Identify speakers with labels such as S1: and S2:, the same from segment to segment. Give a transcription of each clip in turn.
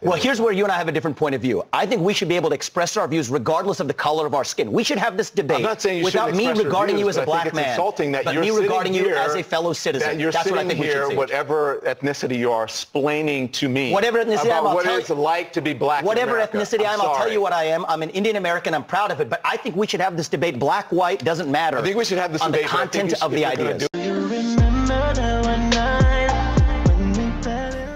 S1: Well, here's where you and I have a different point of view. I think we should be able to express our views regardless of the color of our skin. We should have this debate
S2: I'm not saying you
S1: without me regarding you as a black man,
S2: but
S1: me regarding you as a fellow citizen.
S2: That you're
S1: That's what I
S2: sitting
S1: think we should
S2: here,
S1: see.
S2: whatever ethnicity you are, explaining to me
S1: whatever ethnicity
S2: about
S1: I'm,
S2: what it's like to be black
S1: whatever
S2: in America.
S1: ethnicity I am, I'll tell you what I am. I'm an Indian American. I'm proud of it. But I think we should have this debate. Black, white, doesn't matter.
S2: I think we should have this
S1: on
S2: debate
S1: the content of the ideas.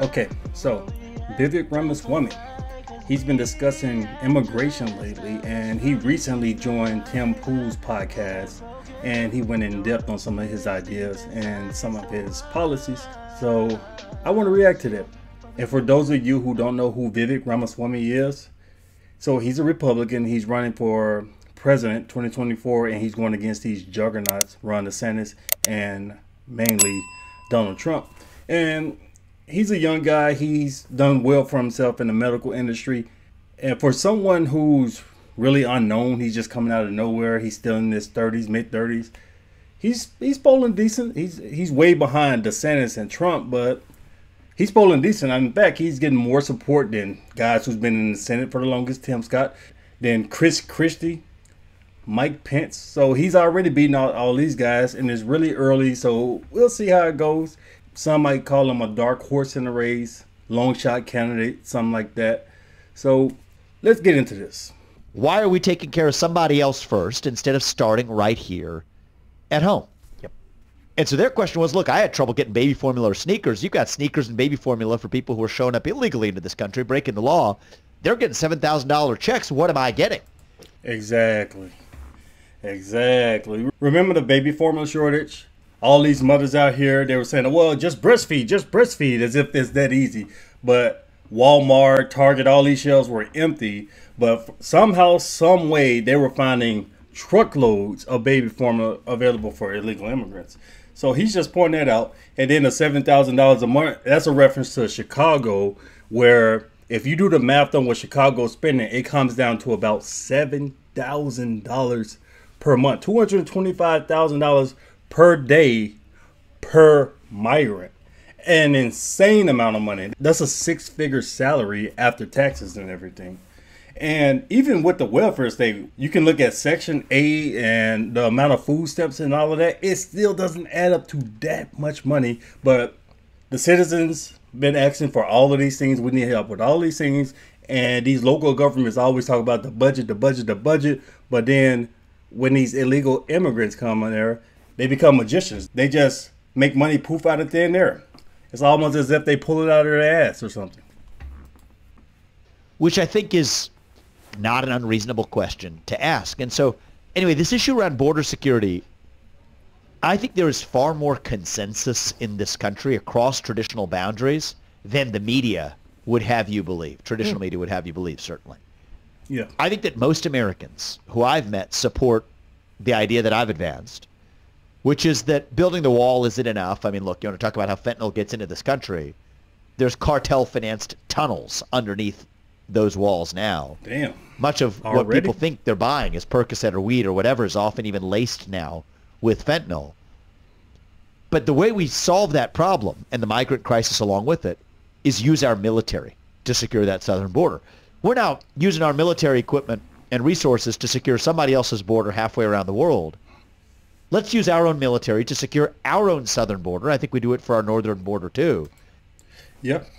S3: Okay, so Vivek Ramaswamy, he's been discussing immigration lately, and he recently joined Tim Pool's podcast, and he went in depth on some of his ideas and some of his policies. So I want to react to that. And for those of you who don't know who Vivek Ramaswamy is, so he's a Republican. He's running for president 2024, and he's going against these juggernauts, Ron DeSantis and mainly Donald Trump. And he's a young guy. He's done well for himself in the medical industry. And for someone who's really unknown, he's just coming out of nowhere. He's still in his 30s, mid-30s. He's polling decent. He's way behind DeSantis and Trump, but he's polling decent. In fact, he's getting more support than guys who's been in the Senate for the longest, Tim Scott, than Chris Christie, Mike Pence. So he's already beating all these guys, and it's really early, so we'll see how it goes. Some might call him a dark horse in the race, long shot candidate, something like that. So let's get into this.
S4: Why are we taking care of somebody else first instead of starting right here at home?
S1: Yep.
S4: And so their question was, look, I had trouble getting baby formula or sneakers. You've got sneakers and baby formula for people who are showing up illegally into this country, breaking the law. They're getting $7,000 checks. What am I getting?
S3: Exactly. Remember the baby formula shortage? All these mothers out here, they were saying, well, just breastfeed, as if it's that easy. But Walmart, Target, all these shelves were empty. But somehow, some way, they were finding truckloads of baby formula available for illegal immigrants. So he's just pointing that out. And then the $7,000 a month, that's a reference to Chicago, where if you do the math on what Chicago's spending, it comes down to about $7,000 per month, $225,000 per day per migrant. An insane amount of money. That's a six-figure salary after taxes and everything. And even with the welfare state, you can look at Section 8 and the amount of food stamps and all of that. It still doesn't add up to that much money. But the citizens been asking for all of these things. We need help with all these things. And these local governments always talk about the budget. But then when these illegal immigrants come in there, they become magicians. They just make money poof out of thin air. It's almost as if they pull it out of their ass or something.
S4: Which I think is not an unreasonable question to ask. And so, anyway, this issue around border security, I think there is far more consensus in this country across traditional boundaries than the media would have you believe. Traditional media would have you believe, certainly.
S3: Yeah.
S4: I think that most Americans who I've met support the idea that I've advanced, which is that building the wall isn't enough. I mean, look, you want to talk about how fentanyl gets into this country. There's cartel-financed tunnels underneath those walls now.
S3: Damn.
S4: Much of what people think they're buying is Percocet or weed or whatever is often even laced now with fentanyl. But the way we solve that problem, and the migrant crisis along with it, is use our military to secure that southern border. We're now using our military equipment and resources to secure somebody else's border halfway around the world. Let's use our own military to secure our own southern border. I think we do it for our northern border too.
S3: Yep.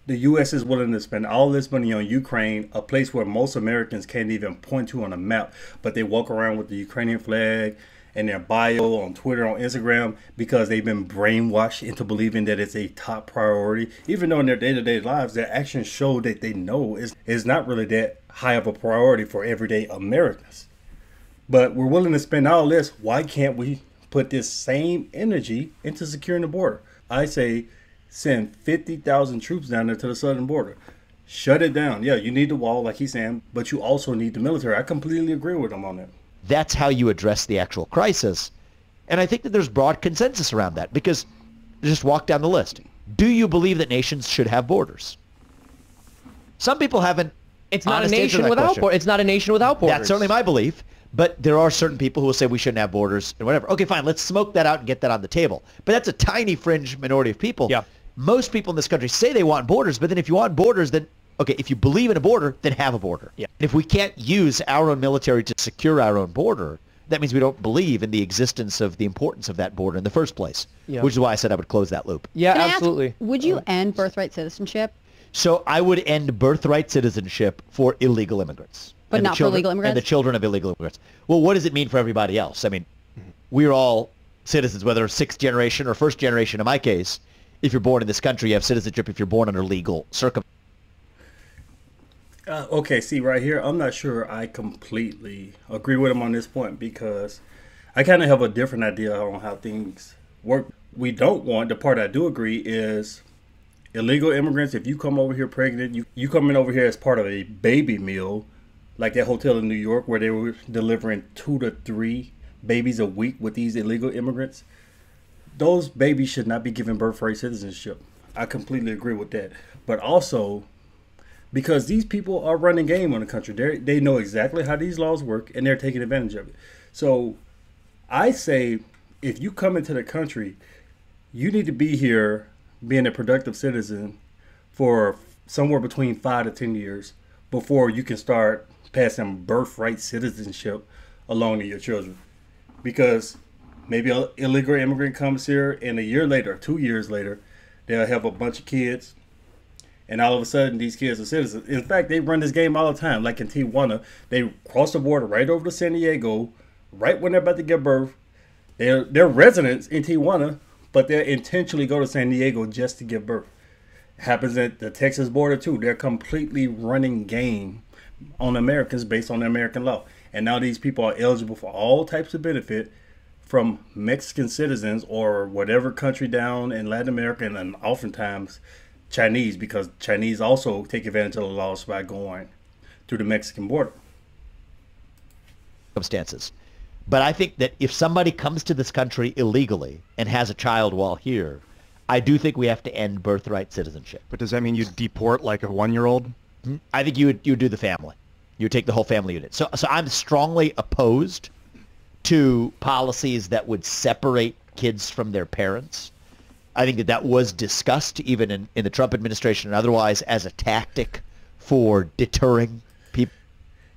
S3: The U.S. is willing to spend all this money on Ukraine, a place where most Americans can't even point to on a map, but they walk around with the Ukrainian flag in their bio, on Twitter, on Instagram, because they've been brainwashed into believing that it's a top priority. Even though in their day-to-day lives, their actions show that they know it's not really that high of a priority for everyday Americans. But we're willing to spend all this. Why can't we put this same energy into securing the border? I say send 50,000 troops down there to the southern border. Shut it down. Yeah, you need the wall, like he's saying, but you also need the military. I completely agree with him on that.
S4: That's how you address the actual crisis. And I think that there's broad consensus around that, because just walk down the list. Do you believe that nations should have borders? Some people haven't.
S5: It's not a nation without borders. It's not a nation without borders.
S4: That's certainly my belief. But there are certain people who will say we shouldn't have borders and whatever. Okay, fine. Let's smoke that out and get that on the table. But that's a tiny fringe minority of people.
S5: Yeah.
S4: most people in this country say they want borders, but then if you want borders, then, okay, if you believe in a border, then have a border.
S5: Yeah.
S4: And if we can't use our own military to secure our own border, that means we don't believe in the existence of the importance of that border in the first place, which is why I said I would close that loop.
S5: Yeah,
S6: Can I
S5: absolutely.
S6: ask, would you end birthright citizenship?
S4: So I would end birthright citizenship for illegal immigrants.
S6: But
S4: and
S6: not
S4: the children,
S6: for legal immigrants?
S4: And the children of illegal immigrants. Well, what does it mean for everybody else? I mean, we're all citizens, whether sixth generation or first generation in my case. If you're born in this country, you have citizenship if you're born under legal circumstances.
S3: Okay, see right here, I'm not sure I completely agree with him on this point because I kind of have a different idea on how things work. We don't want, the part I do agree is illegal immigrants. If you come over here pregnant, you coming over here as part of a baby meal, like that hotel in New York where they were delivering 2 to 3 babies a week with these illegal immigrants. Those babies should not be given birthright citizenship. I completely agree with that. But also, because these people are running game on the country, they know exactly how these laws work and they're taking advantage of it. So I say, if you come into the country, you need to be here being a productive citizen for somewhere between 5 to 10 years before you can start passing birthright citizenship along to your children. Because maybe an illegal immigrant comes here and a year later, 2 years later, they'll have a bunch of kids and all of a sudden these kids are citizens. In fact, they run this game all the time. Like in Tijuana, they cross the border right over to San Diego, right when they're about to give birth. They're residents in Tijuana, but they intentionally go to San Diego just to give birth. It happens at the Texas border too. They're completely running game on Americans based on the American law. And now these people are eligible for all types of benefit from Mexican citizens or whatever country down in Latin America, and oftentimes Chinese, because Chinese also take advantage of the laws by going through the Mexican border.
S4: Circumstances. But I think that if somebody comes to this country illegally and has a child while here, I do think we have to end birthright citizenship.
S7: But does that mean you deport like a 1-year-old?
S4: I think you would do the family. You would take the whole family unit. So I'm strongly opposed to policies that would separate kids from their parents. I think that was discussed even in the Trump administration and otherwise as a tactic for deterring people.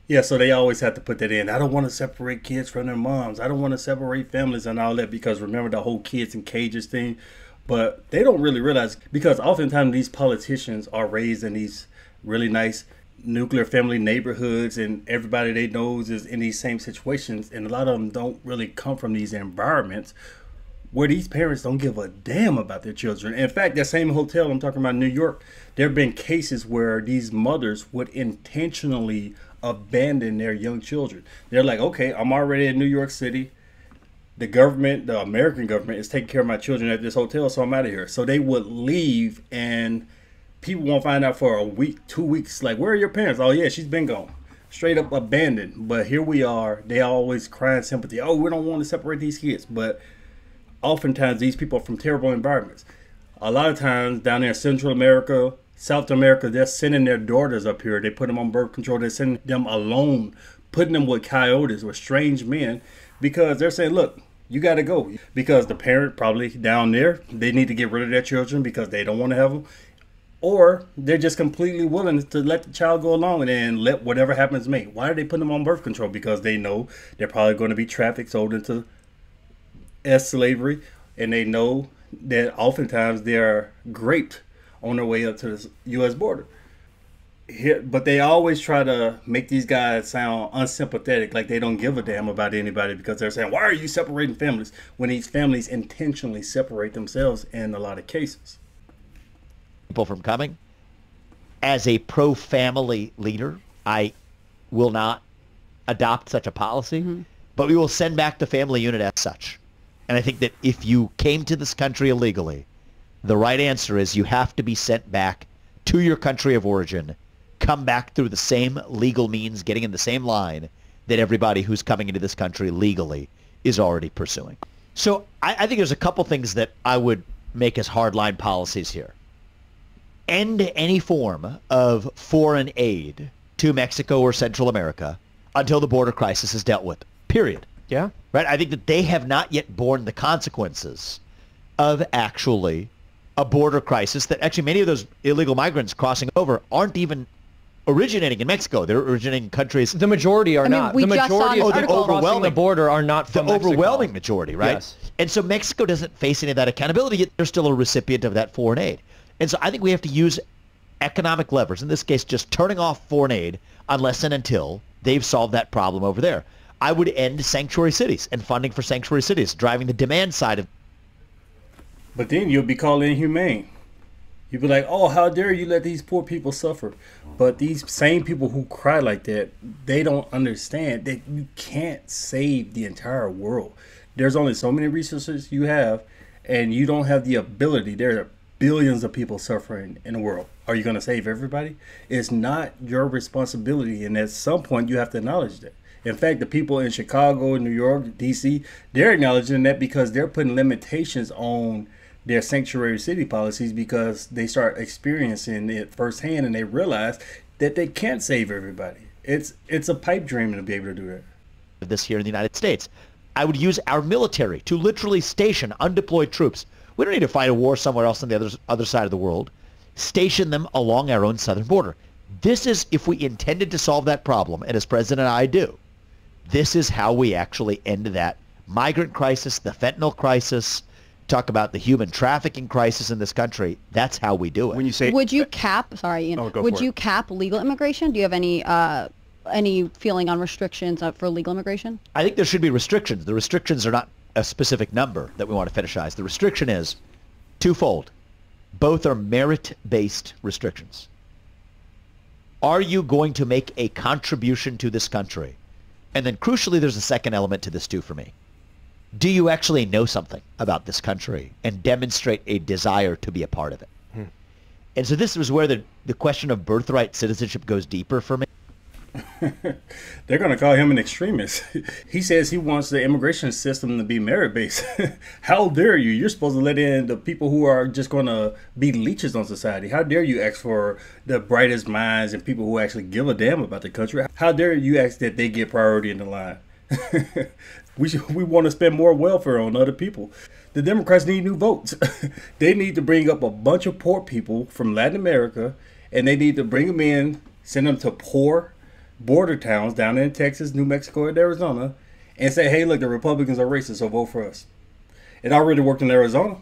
S3: Yeah, so they always have to put that in. I don't want to separate kids from their moms. I don't want to separate families and all that, because remember the whole kids in cages thing. But they don't really realize, because oftentimes these politicians are raised in these really nice nuclear family neighborhoods and everybody they know is in these same situations. And a lot of them don't really come from these environments where these parents don't give a damn about their children. In fact, that same hotel I'm talking about in New York, there have been cases where these mothers would intentionally abandon their young children. They're like, okay, I'm already in New York City. The government, the American government, is taking care of my children at this hotel, so I'm out of here. So they would leave, and people won't find out for a week, 2 weeks. Like, where are your parents? Oh, yeah, she's been gone. Straight up abandoned. But here we are. They always cry in sympathy. Oh, we don't want to separate these kids. But oftentimes, these people are from terrible environments. A lot of times, down there in Central America, South America, they're sending their daughters up here. They put them on birth control. They're sending them alone, putting them with coyotes, with strange men, because they're saying, look, you got to go. Because the parent probably down there, they need to get rid of their children because they don't want to have them. Or they're just completely willing to let the child go along and then let whatever happens may. Why are they putting them on birth control? Because they know they're probably going to be trafficked, sold into as slavery. And they know that oftentimes they're raped on their way up to the U.S. border. But they always try to make these guys sound unsympathetic, like they don't give a damn about anybody, because they're saying, why are you separating families? When these families intentionally separate themselves in a lot of cases.
S4: People from coming. As a pro-family leader, I will not adopt such a policy, but we will send back the family unit as such. And I think that if you came to this country illegally, the right answer is you have to be sent back to your country of origin, come back through the same legal means, getting in the same line that everybody who's coming into this country legally is already pursuing. So I think there's a couple things that I would make as hardline policies here. End any form of foreign aid to Mexico or Central America until the border crisis is dealt with, period.
S5: Yeah.
S4: Right? I think that they have not yet borne the consequences of actually a border crisis that actually many of those illegal migrants crossing over aren't even originating in Mexico. They're originating in countries.
S5: The majority are not. The majority of people crossing the border are not from Mexico.
S4: The overwhelming majority, right?
S5: Yes.
S4: And so Mexico doesn't face any of that accountability, yet they're still a recipient of that foreign aid. And so I think we have to use economic levers, in this case just turning off foreign aid unless and until they've solved that problem over there. I would end sanctuary cities and funding for sanctuary cities, driving the demand side of.
S3: But then you'll be called inhumane. You'll be like, oh, how dare you let these poor people suffer. But these same people who cry like that, they don't understand that you can't save the entire world. There's only so many resources you have, and you don't have the ability. There are billions of people suffering in the world. Are you going to save everybody? It's not your responsibility, and at some point you have to acknowledge that. In fact, the people in Chicago, New York, D.C., they're acknowledging that because they're putting limitations on their sanctuary city policies because they start experiencing it firsthand and they realize that they can't save everybody. It's a pipe dream to be able to do that.
S4: This here in the United States, I would use our military to literally station undeployed troops. We don't need to fight a war somewhere else on the other side of the world. Station them along our own southern border. This is if we intended to solve that problem, and as President and I do, this is how we actually end that migrant crisis, the fentanyl crisis, talk about the human trafficking crisis in this country. That's how we do it.
S7: When you say,
S6: would you cap? Sorry, Ian. Would you cap legal immigration? Do you have any feeling on restrictions for legal immigration?
S4: I think there should be restrictions. The restrictions are not a specific number that we want to fetishize. The restriction is twofold. Both are merit-based restrictions. Are you going to make a contribution to this country? And then crucially, there's a second element to this too for me. Do you actually know something about this country and demonstrate a desire to be a part of it? And so this was where the question of birthright citizenship goes deeper for me.
S3: They're going to call him an extremist. He says he wants the immigration system to be merit-based. How dare you? You're supposed to let in the people who are just going to be leeches on society. How dare you ask for the brightest minds and people who actually give a damn about the country? How dare you ask that they get priority in the line? We want to spend more welfare on other people. The Democrats need new votes. They need to bring up a bunch of poor people from Latin America, and they need to bring them in, send them to poor border towns down in Texas, New Mexico, and Arizona, and say, hey, look, the Republicans are racist, so vote for us. It already worked in Arizona.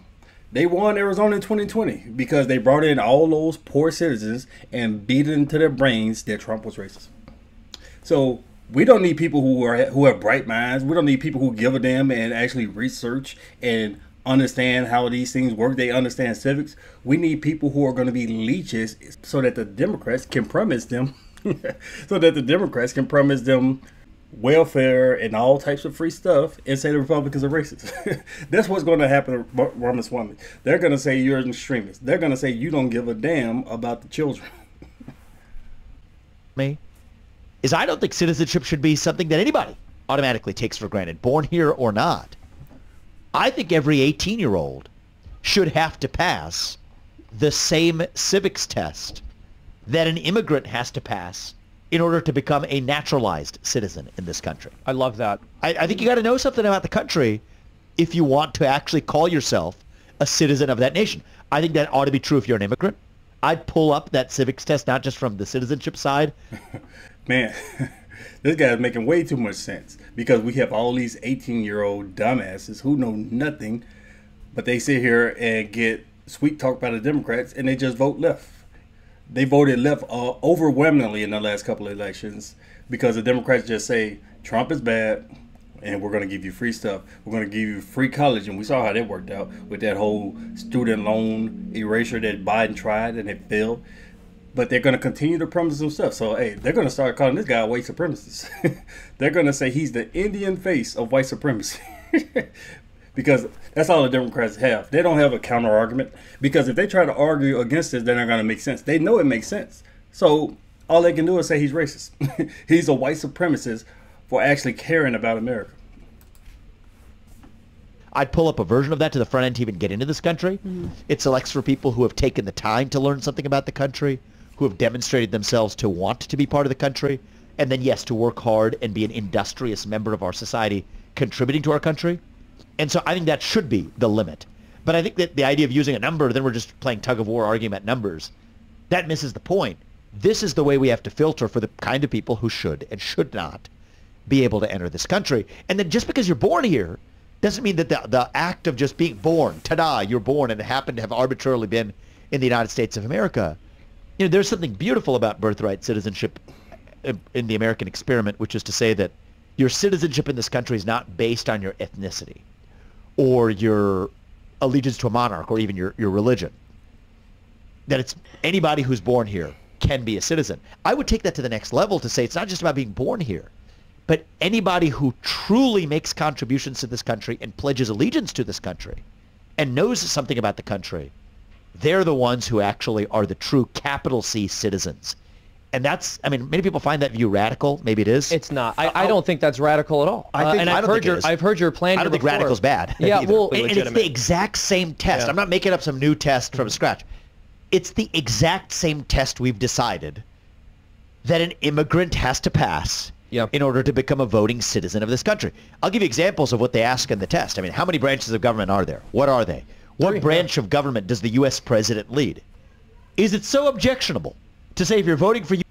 S3: They won Arizona in 2020 because they brought in all those poor citizens and beat it into their brains that Trump was racist. So we don't need people who have bright minds. We don't need people who give a damn and actually research and understand how these things work. They understand civics. We need people who are going to be leeches so that the Democrats can promise them welfare and all types of free stuff and say the Republicans are racist. That's what's going to happen to Ramaswamy. They're going to say you're an extremist. They're going to say you don't give a damn about the children.
S4: Me is I don't think citizenship should be something that anybody automatically takes for granted, born here or not. I think every 18-year-old should have to pass the same civics test that an immigrant has to pass in order to become a naturalized citizen in this country.
S5: I love that.
S4: I think you got to know something about the country if you want to actually call yourself a citizen of that nation. I think that ought to be true if you're an immigrant. I'd pull up that civics test, not just from the citizenship side.
S3: Man, this guy's making way too much sense because we have all these 18-year-old dumbasses who know nothing, but they sit here and get sweet talked by the Democrats and they just vote left. They voted left overwhelmingly in the last couple of elections because the Democrats just say Trump is bad and we're going to give you free stuff. We're going to give you free college. And we saw how that worked out with that whole student loan erasure that Biden tried and it failed. But they're going to continue to promise some stuff. So, hey, they're going to start calling this guy a white supremacist. They're going to say he's the Indian face of white supremacy. Because that's all the Democrats have. They don't have a counter argument. Because if they try to argue against it, they're not going to make sense. They know it makes sense. So all they can do is say he's racist. He's a white supremacist for actually caring about America.
S4: I'd pull up a version of that to the front end to even get into this country. It selects for people who have taken the time to learn something about the country, who have demonstrated themselves to want to be part of the country, and then, yes, to work hard and be an industrious member of our society, contributing to our country. And so I think that should be the limit. But I think that the idea of using a number, then we're just playing tug-of-war argument numbers. That misses the point. This is the way we have to filter for the kind of people who should and should not be able to enter this country. And then just because you're born here doesn't mean that the act of just being born, ta-da, you're born and happen to have arbitrarily been in the United States of America. You know, there's something beautiful about birthright citizenship in the American experiment, which is to say that your citizenship in this country is not based on your ethnicity or your allegiance to a monarch or even your religion. That it's anybody who's born here can be a citizen. I would take that to the next level to say it's not just about being born here, but anybody who truly makes contributions to this country and pledges allegiance to this country and knows something about the country, they're the ones who actually are the true capital C citizens. And that's, I mean, many people find that view radical. Maybe it is.
S5: It's not. I don't think that's radical at all. I've heard your plan.
S4: I don't think radical's bad.
S5: Yeah,
S4: either.
S5: well,
S4: and it's the exact same test. Yeah. I'm not making up some new test from scratch. It's the exact same test we've decided that an immigrant has to pass in order to become a voting citizen of this country. I'll give you examples of what they ask in the test. I mean, how many branches of government are there? What are they? What branch of government does the U.S. president lead? Is it so objectionable to say if you're voting for you?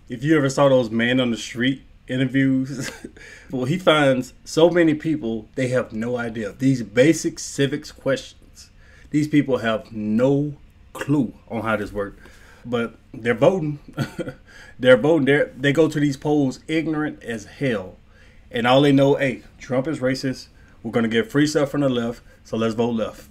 S3: If you ever saw those man on the street interviews, well, he finds so many people, they have no idea. These basic civics questions, these people have no clue on how this works. But they're voting. They're voting. They go to these polls ignorant as hell. And all they know, hey, Trump is racist. We're going to get free stuff from the left, so let's vote left.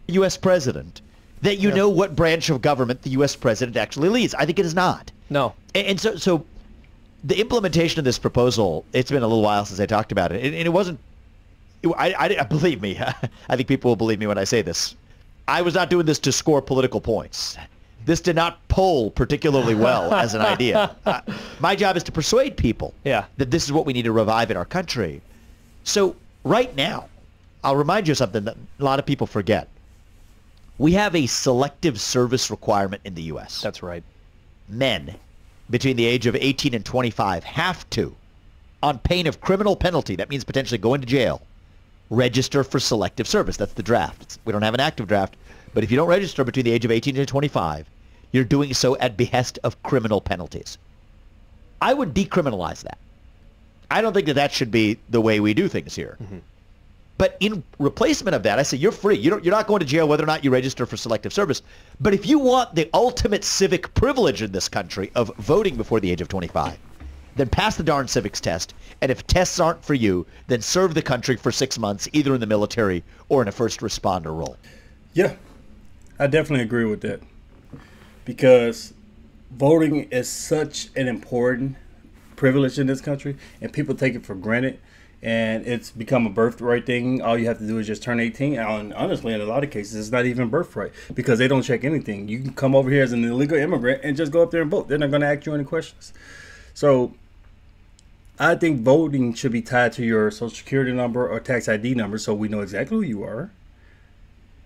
S4: U.S. president, that you know what branch of government the U.S. president actually leads. I think it is not.
S5: No.
S4: And so the implementation of this proposal, it's been a little while since I talked about it. And it wasn't, believe me, I think people will believe me when I say this. I was not doing this to score political points. This did not poll particularly well as an idea. My job is to persuade people that this is what we need to revive in our country. So right now, I'll remind you of something that a lot of people forget. We have a selective service requirement in the U.S.
S5: That's right.
S4: Men between the age of 18 and 25 have to, on pain of criminal penalty, that means potentially going to jail, register for selective service. That's the draft. We don't have an active draft, but if you don't register between the age of 18 and 25, you're doing so at behest of criminal penalties. I would decriminalize that. I don't think that should be the way we do things here. Mm-hmm. But in replacement of that, I say you're free. You're not going to jail whether or not you register for selective service. But if you want the ultimate civic privilege in this country of voting before the age of 25, then pass the darn civics test. And if tests aren't for you, then serve the country for 6 months, either in the military or in a first responder role.
S3: Yeah, I definitely agree with that. Because voting is such an important privilege in this country, and people take it for granted. And it's become a birthright thing. All you have to do is just turn 18. And honestly, in a lot of cases, it's not even birthright because they don't check anything. You can come over here as an illegal immigrant and just go up there and vote. They're not going to ask you any questions. So I think voting should be tied to your Social Security number or tax ID number so we know exactly who you are.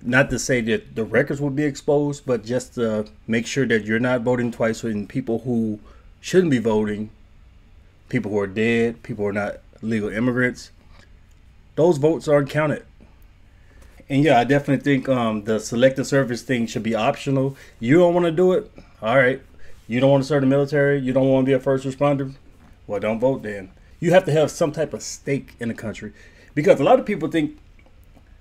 S3: Not to say that the records will be exposed, but just to make sure that you're not voting twice when people who shouldn't be voting, people who are dead, people who are not legal immigrants, those votes aren't counted. And yeah, I definitely think the selective service thing should be optional. You don't want to do it? All right. You don't want to serve the military? You don't want to be a first responder? Well, don't vote then. You have to have some type of stake in the country. Because a lot of people think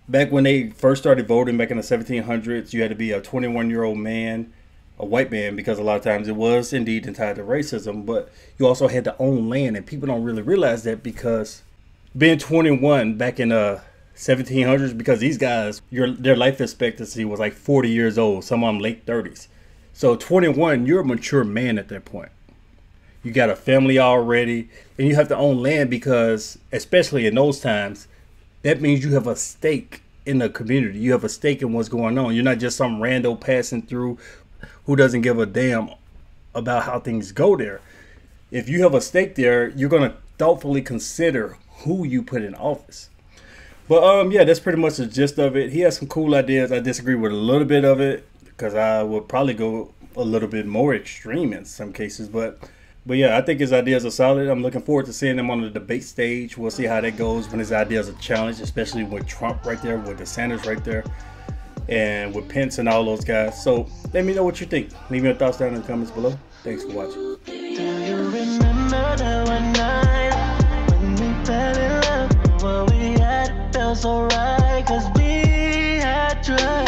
S3: back when they first started voting back in the 1700s, you had to be a 21-year-old man, a white man, because a lot of times it was indeed tied to racism, but you also had to own land, and people don't really realize that because being 21 back in 1700s, because these guys, their life expectancy was like 40 years old, some of them late 30s. So 21, you're a mature man at that point. You got a family already, and you have to own land because, especially in those times, that means you have a stake in the community. You have a stake in what's going on. You're not just some rando passing through who doesn't give a damn about how things go there. If you have a stake there, you're going to thoughtfully consider who you put in office. But yeah, that's pretty much the gist of it. He has some cool ideas. I disagree with a little bit of it because I would probably go a little bit more extreme in some cases. But But yeah, I think his ideas are solid. I'm looking forward to seeing him on the debate stage. We'll see how that goes when his ideas are challenged, especially with Trump right there, with DeSantis right there, and with Pence and all those guys. So let me know what you think. Leave your thoughts down in the comments below. Thanks for watching.
S8: Do you remember that one night when we fell in love? What we had felt so right, 'cause we had tried.